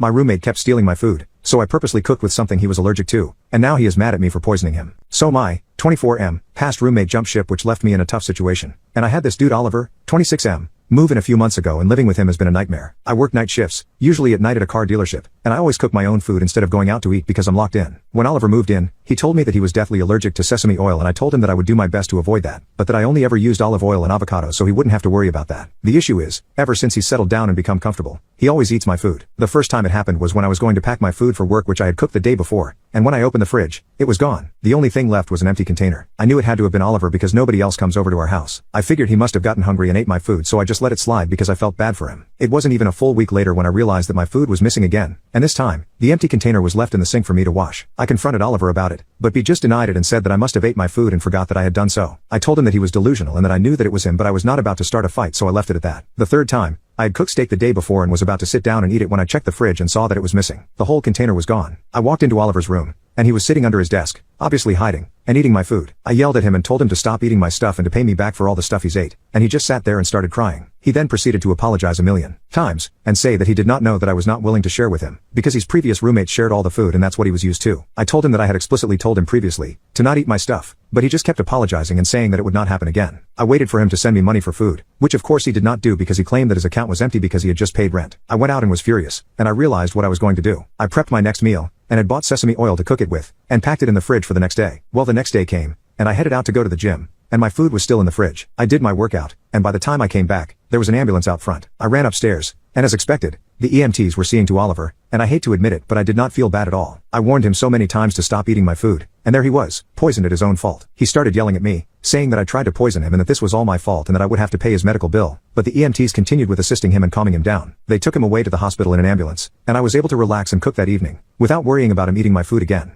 My roommate kept stealing my food, so I purposely cooked with something he was allergic to, and now he is mad at me for poisoning him. So my 24M past roommate jumped ship, which left me in a tough situation. And I had this dude Oliver, 26M, move in a few months ago, and living with him has been a nightmare. I work night shifts, usually at night at a car dealership, and I always cook my own food instead of going out to eat because I'm locked in. When Oliver moved in, he told me that he was deathly allergic to sesame oil, and I told him that I would do my best to avoid that, but that I only ever used olive oil and avocado so he wouldn't have to worry about that. The issue is, ever since he's settled down and become comfortable, he always eats my food. The first time it happened was when I was going to pack my food for work, which I had cooked the day before, and when I opened the fridge, it was gone. The only thing left was an empty container. I knew it had to have been Oliver because nobody else comes over to our house. I figured he must have gotten hungry and ate my food, so I just let it slide because I felt bad for him. It wasn't even a full week later when I realized that my food was missing again, and this time, the empty container was left in the sink for me to wash. I confronted Oliver about it, but he just denied it and said that I must have ate my food and forgot that I had done so. I told him that he was delusional and that I knew that it was him, but I was not about to start a fight, so I left it at that. The third time, I had cooked steak the day before and was about to sit down and eat it when I checked the fridge and saw that it was missing. The whole container was gone. I walked into Oliver's room, and he was sitting under his desk, obviously hiding, and eating my food. I yelled at him and told him to stop eating my stuff and to pay me back for all the stuff he's ate, and he just sat there and started crying. He then proceeded to apologize a million times, and say that he did not know that I was not willing to share with him, because his previous roommates shared all the food and that's what he was used to. I told him that I had explicitly told him previously to not eat my stuff, but he just kept apologizing and saying that it would not happen again. I waited for him to send me money for food, which of course he did not do because he claimed that his account was empty because he had just paid rent. I went out and was furious, and I realized what I was going to do. I prepped my next meal, and had bought sesame oil to cook it with, and packed it in the fridge for the next day. Well, the next day came, and I headed out to go to the gym, and my food was still in the fridge. I did my workout, and by the time I came back, there was an ambulance out front. I ran upstairs, and as expected, the EMTs were seeing to Oliver, and I hate to admit it, but I did not feel bad at all. I warned him so many times to stop eating my food, and there he was, poisoned at his own fault. He started yelling at me, saying that I tried to poison him and that this was all my fault and that I would have to pay his medical bill, but the EMTs continued with assisting him and calming him down. They took him away to the hospital in an ambulance, and I was able to relax and cook that evening, without worrying about him eating my food again.